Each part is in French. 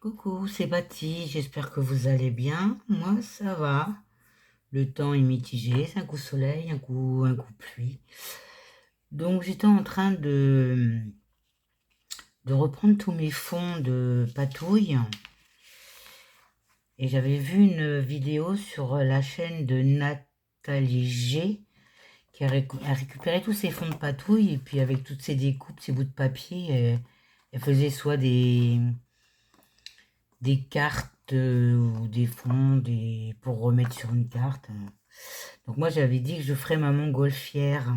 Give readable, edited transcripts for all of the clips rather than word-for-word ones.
Coucou, c'est Baptiste, j'espère que vous allez bien. Moi, ça va. Le temps est mitigé, c'est un coup soleil, un coup pluie. Donc, j'étais en train de reprendre tous mes fonds de patouille. Et j'avais vu une vidéo sur la chaîne de Nathalie G, qui a récupéré tous ses fonds de patouille. Et puis, avec toutes ces découpes, ces bouts de papier, elle faisait soit des cartes ou des fonds pour remettre sur une carte. Donc moi j'avais dit que je ferais ma montgolfière.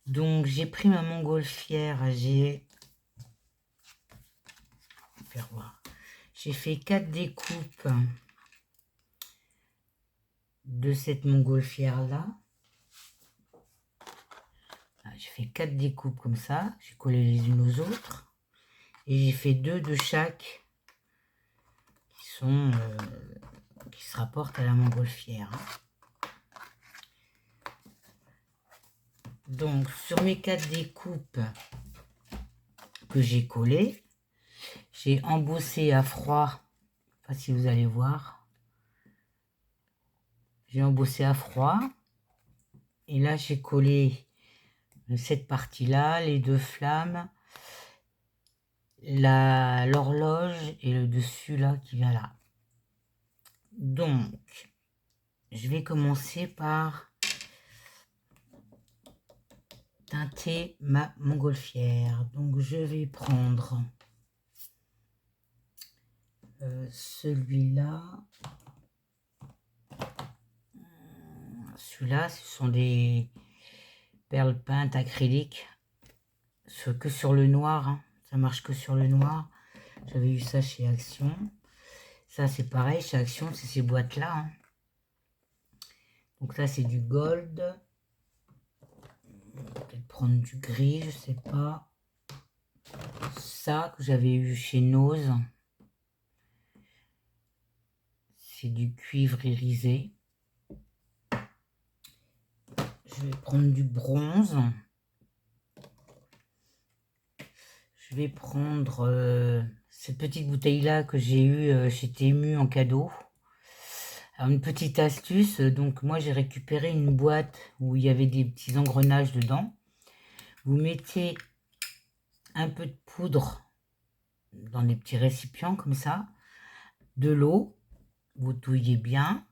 Donc j'ai pris ma montgolfière, faire voir. J'ai fait 4 découpes de cette montgolfière là. J'ai fait 4 découpes comme ça, j'ai collé les unes aux autres. Et j'ai fait 2 de chaque qui se rapportent à la montgolfière. Donc sur mes 4 découpes que j'ai collées, j'ai embossé à froid. Je sais pas si vous allez voir. J'ai embossé à froid. Et là, j'ai collé cette partie-là, les 2 flammes, l'horloge et le dessus là qui vient là. Donc, je vais commencer par teinter ma montgolfière. Donc, je vais prendre celui-là. Celui-là, ce sont des perles peintes acryliques. Que sur le noir, hein. Ça marche que sur le noir. J'avais eu ça chez Action. Ça, c'est pareil, chez Action, c'est ces boîtes-là. Hein. Donc là, c'est du gold. Peut-être prendre du gris, je sais pas. Ça, que j'avais eu chez Nose. C'est du cuivre irisé. Je vais prendre du bronze. Je vais prendre cette petite bouteille-là que j'ai eue chez Temu en cadeau. Alors, une petite astuce, donc moi j'ai récupéré une boîte où il y avait des petits engrenages dedans. Vous mettez un peu de poudre dans des petits récipients comme ça, de l'eau, vous touillez bien,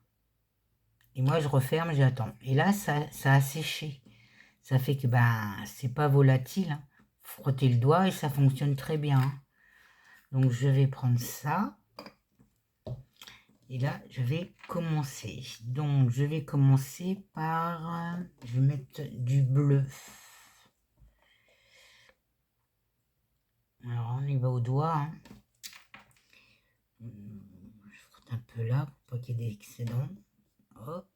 et moi je referme, j'attends. Et là ça a séché, ça fait que c'est pas volatile, hein. Frottez le doigt et ça fonctionne très bien. Donc je vais prendre ça. Et là, je vais commencer. Donc, je vais commencer par... je vais mettre du bleu. Alors, on y va au doigt. Hein. Je frotte un peu là pour pas qu'il y ait des excédents. Hop.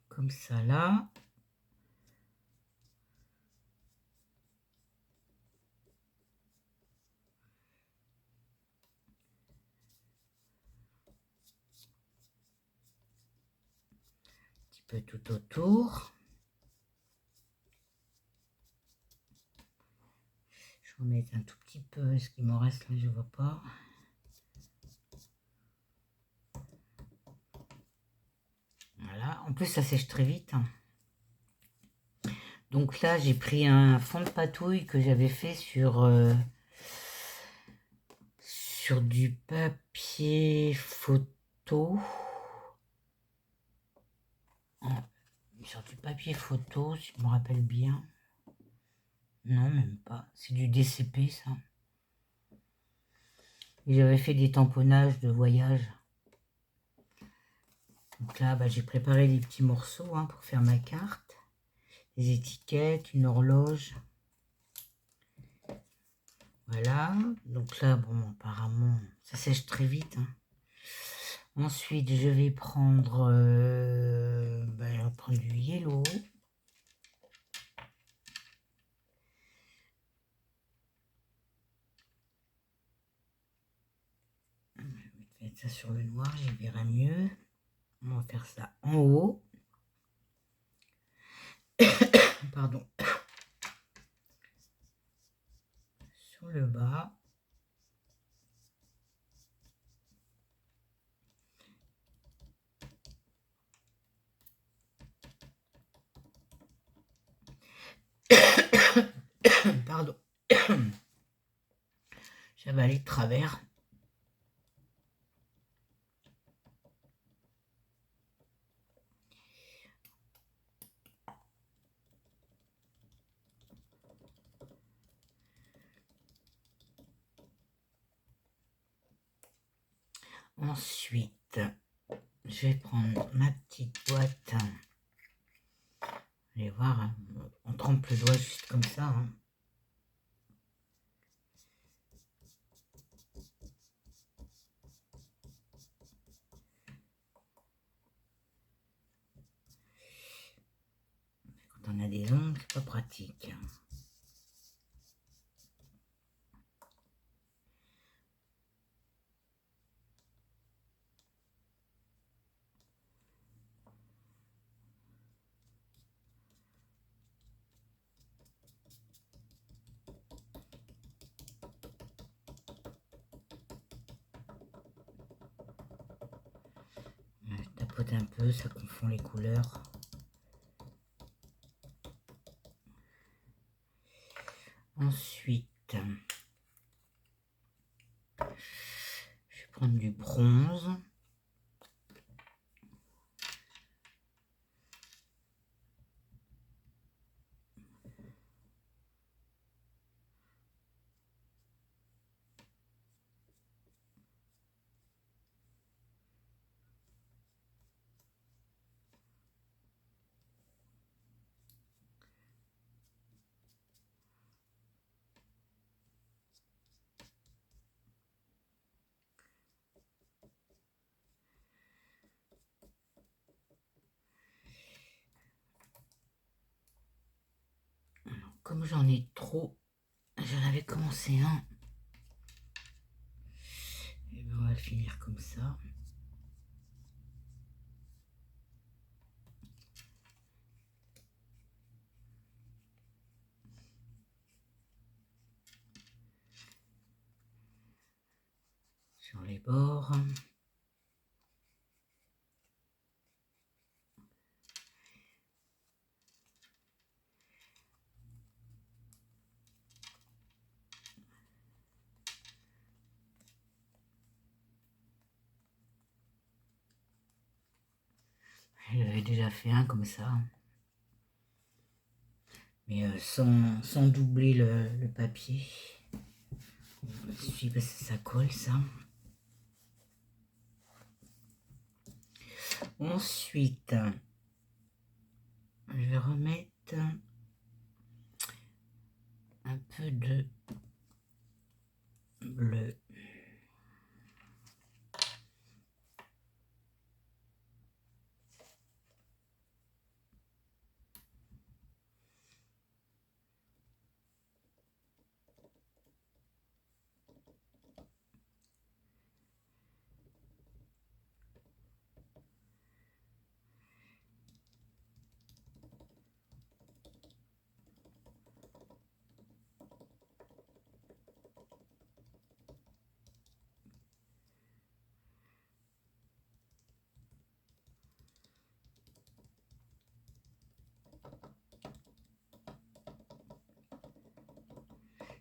Comme ça, là. Un petit peu tout autour. Je vais mettre un tout petit peu. Ce qui me reste là, je vois pas. Voilà. En plus, ça sèche très vite. Hein. Donc là, j'ai pris un fond de patouille que j'avais fait sur du papier photo. Sur du papier photo, si je me rappelle bien. Non, même pas. C'est du DCP, ça. Et j'avais fait des tamponnages de voyage. Donc là, j'ai préparé des petits morceaux pour faire ma carte. Des étiquettes, une horloge. Voilà. Donc là, bon, apparemment, ça sèche très vite. Hein. Ensuite, je vais prendre, du yellow. Je vais mettre ça sur le noir, j'y verrai mieux. On va faire ça en haut. pardon, sur le bas. Pardon. J'avais allé de travers. Ensuite, je vais prendre ma petite boîte. Vous allez voir, hein, on trempe le doigt juste comme ça. Hein. Quand on a des ongles, c'est pas pratique. Je tapote un peu, ça confond les couleurs. Ensuite, je vais prendre du bronze. Comme j'en ai trop, j'en avais commencé un. Et ben on va le finir comme ça. Sur les bords. J'avais déjà fait un comme ça. Mais sans doubler le papier. Il suffit parce que ça colle ça. Ensuite, je vais remettre un peu de bleu.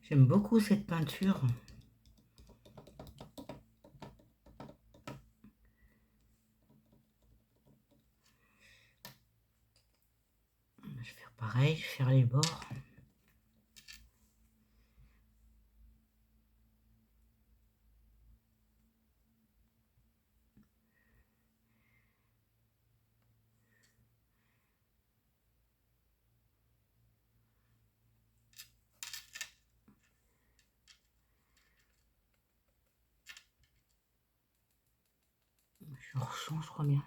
J'aime beaucoup cette peinture. Je vais faire pareil, je vais faire les bords. Je rechange, je crois bien.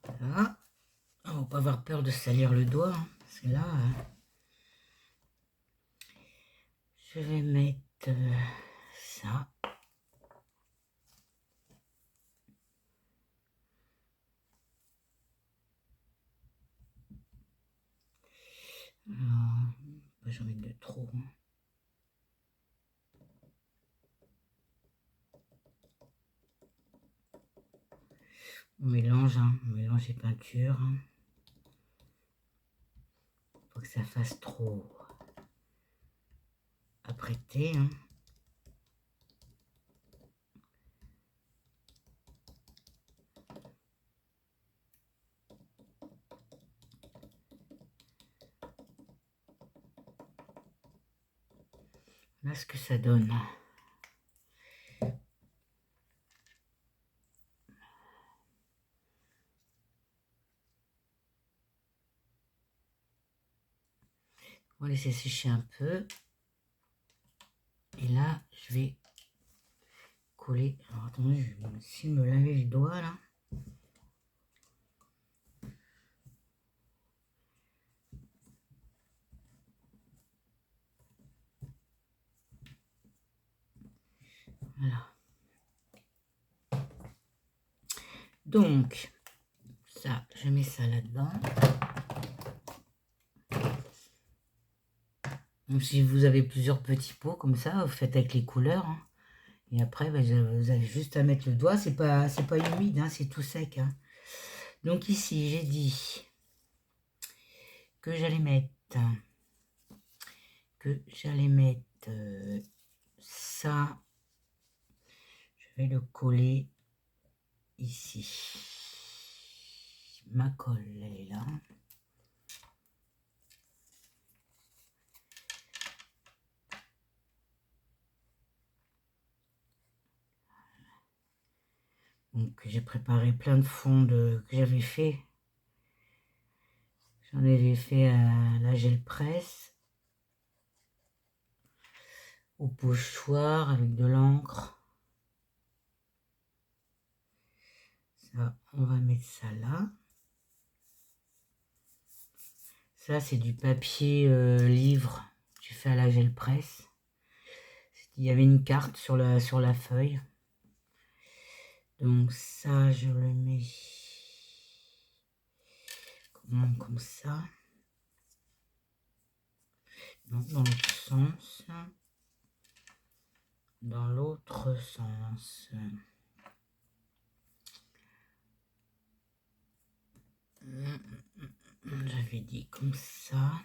Voilà. On va pas avoir peur de salir le doigt. Hein, parce que là, je vais mettre ça. j'en mets de trop. On mélange les peintures. Faut que ça fasse trop apprêté. Voilà ce que ça donne. On va laisser sécher un peu. Et là, je vais coller. Alors attendez, je vais essayer de me laver les doigts là. Voilà. Donc, ça, je mets ça là-dedans. Donc, si vous avez plusieurs petits pots comme ça, vous faites avec les couleurs. Et après, ben, vous avez juste à mettre le doigt. C'est pas humide, c'est tout sec. Donc ici, j'ai dit que j'allais mettre ça. Je vais le coller ici. Ma colle, elle est là. Donc j'ai préparé plein de fonds que j'avais fait. J'en avais fait à la gel presse, au pochoir avec de l'encre. Ça, on va mettre ça là. Ça, c'est du papier livre. J'ai fait à la gel presse. Il y avait une carte sur la feuille. Donc ça, je le mets comme ça. Donc dans l'autre sens. Dans l'autre sens. J'avais dit comme ça.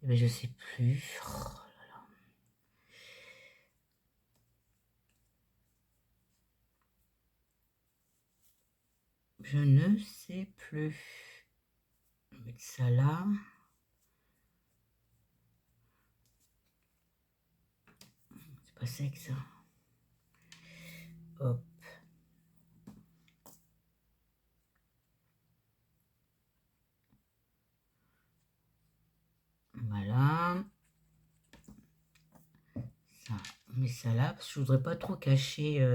Et ben je sais plus. Oh là là. Je ne sais plus. On va mettre ça là. C'est pas sec ça. Hop. Voilà. Ça, on met ça là parce que je voudrais pas trop cacher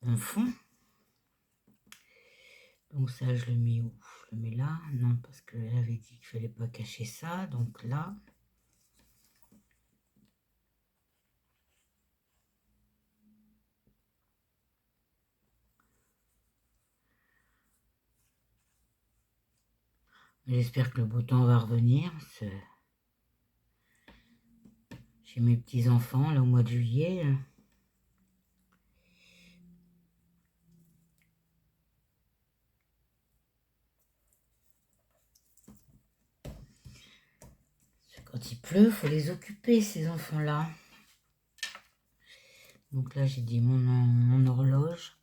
mon fond. Donc ça, je le mets où? Je le mets là. Non, parce qu'elle avait dit qu'il fallait pas cacher ça. Donc là. J'espère que le beau temps va revenir. J'ai mes petits-enfants là au mois de juillet. Quand il pleut, il faut les occuper, ces enfants-là. Donc là, j'ai dit mon horloge.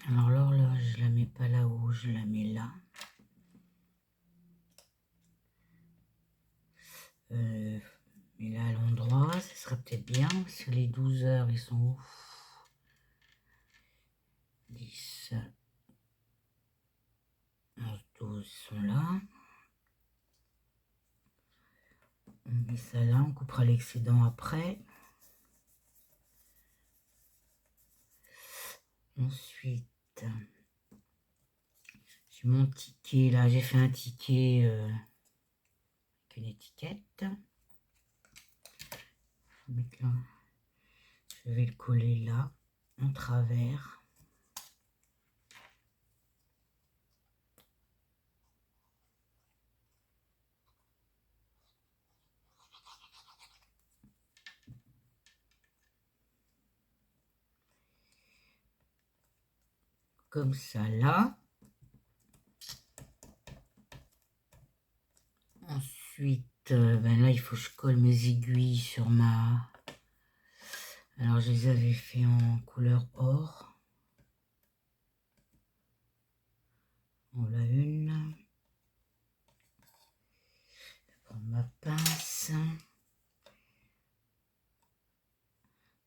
Alors l'horloge, je la mets pas là-haut, je la mets là. Mais là, à l'endroit, ça serait peut-être bien, parce que les 12 heures, ils sont où? 10, 11, 12 sont là. On met ça là, on coupera l'excédent après. Ensuite, J'ai mon ticket là, j'ai fait un ticket avec une étiquette. Là. Je vais le coller là, en travers. Comme ça là. Ensuite, ben là, il faut que je colle mes aiguilles sur ma... Alors, je les avais fait en couleur or. Voilà une. Je vais prendre ma pince.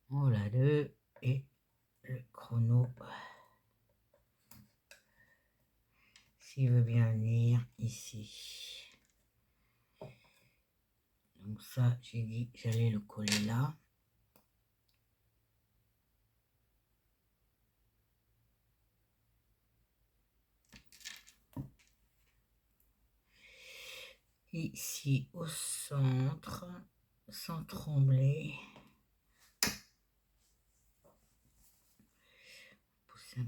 Voilà deux. Et le chrono. S'il veut bien venir ici. Donc ça, j'ai dit j'allais le coller là. Ici au centre, sans trembler. Pousser un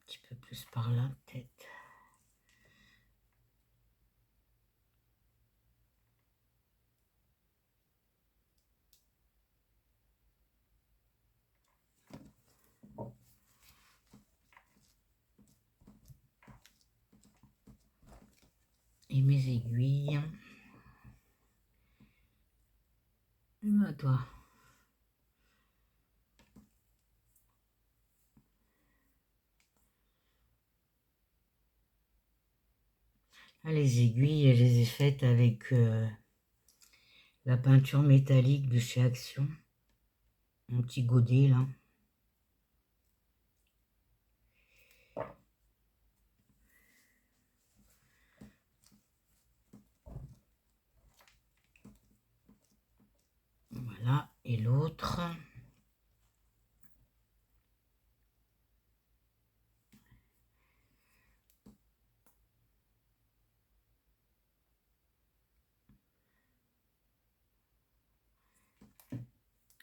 petit peu plus par là peut-être. Et mes aiguilles. À toi. Ah, les aiguilles, je les ai faites avec la peinture métallique de chez Action. Mon petit godet là. Voilà. Et l'autre.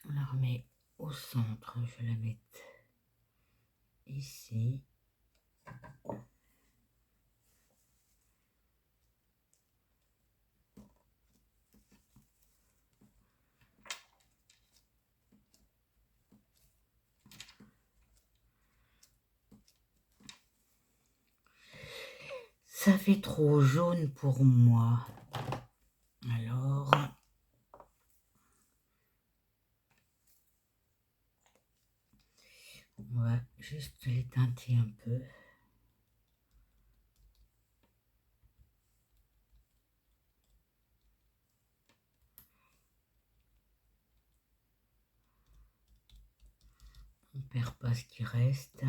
On la remet au centre. Je vais la mettre ici. Ça fait trop jaune pour moi. Alors, on va juste les teinter un peu. On perd pas ce qui reste.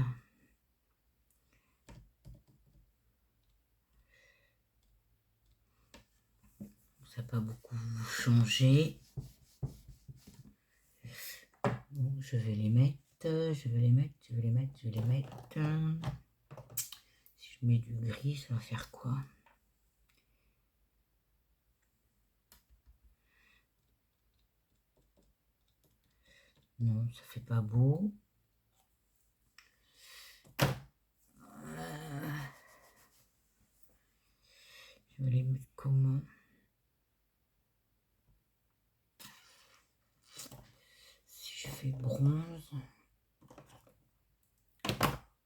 Ça n'a pas beaucoup changé. Bon, je vais les mettre. Je vais les mettre. Si je mets du gris, ça va faire quoi? Non, ça fait pas beau. Je vais les mettre comment? Si je fais bronze.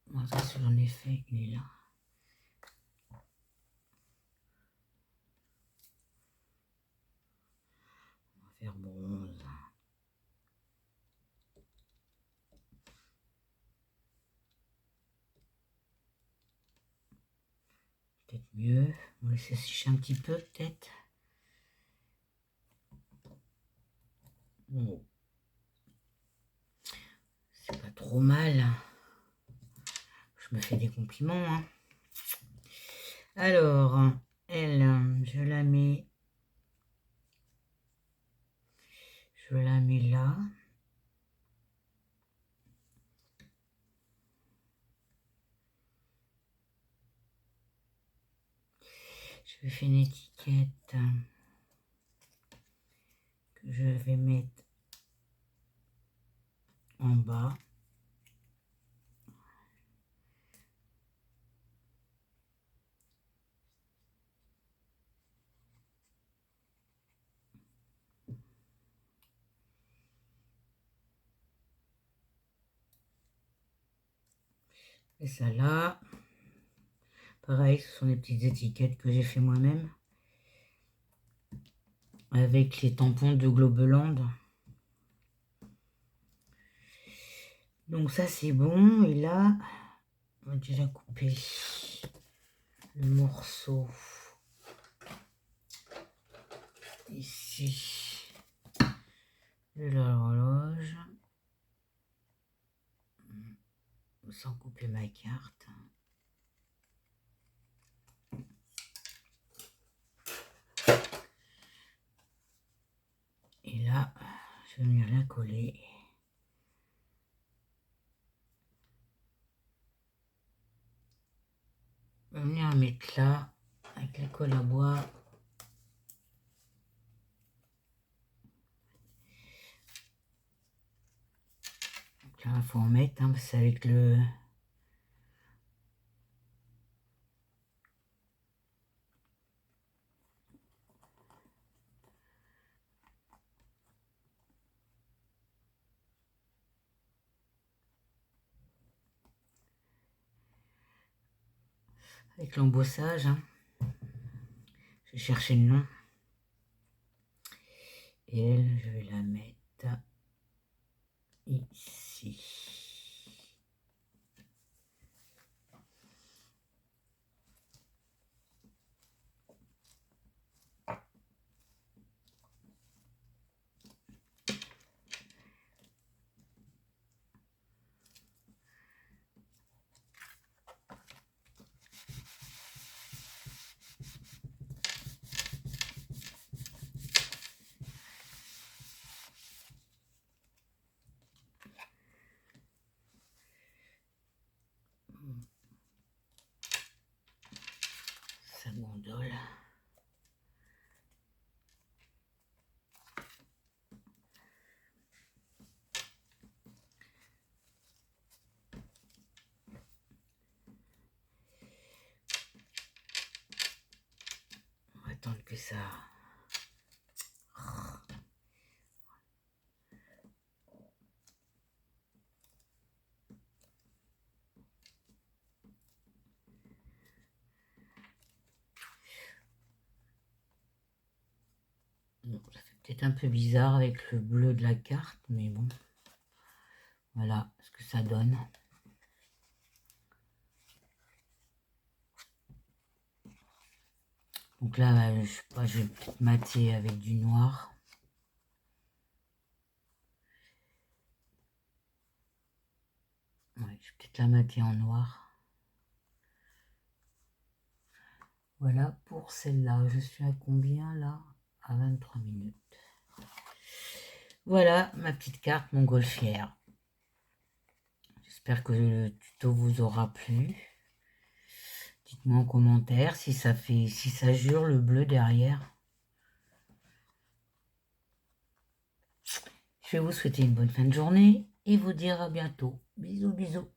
Moi, ça, j'en ai fait, il est là. On va faire bronze. Peut-être mieux. On va laisser sécher un petit peu, peut-être. Bon. C'est pas trop mal. Je me fais des compliments. Hein. Alors, elle, je la mets là. Je fais une étiquette que je vais mettre en bas. Et ça là, pareil, ce sont des petites étiquettes que j'ai fait moi-même avec les tampons de Globeland. Donc ça c'est bon. Et là, on va déjà couper le morceau ici de l'horloge sans couper ma carte. Et là, je vais venir la coller. Je vais venir la mettre là avec la colle à bois. Donc là, il faut en mettre, parce que c'est avec le... avec l'embossage. Je vais chercher le nom. Et elle, je vais la mettre ici. Sa gondole. On va attendre que ça... Bon, ça fait peut-être un peu bizarre avec le bleu de la carte, mais bon. Voilà ce que ça donne. Donc là, je sais pas, je vais peut-être mater avec du noir. Ouais, je vais peut-être la mater en noir. Voilà pour celle-là. Je suis à combien là? À 23 minutes. Voilà ma petite carte montgolfière. J'espère que le tuto vous aura plu. Dites-moi en commentaire si ça jure le bleu derrière. Je vais vous souhaiter une bonne fin de journée et vous dire à bientôt. Bisous, bisous.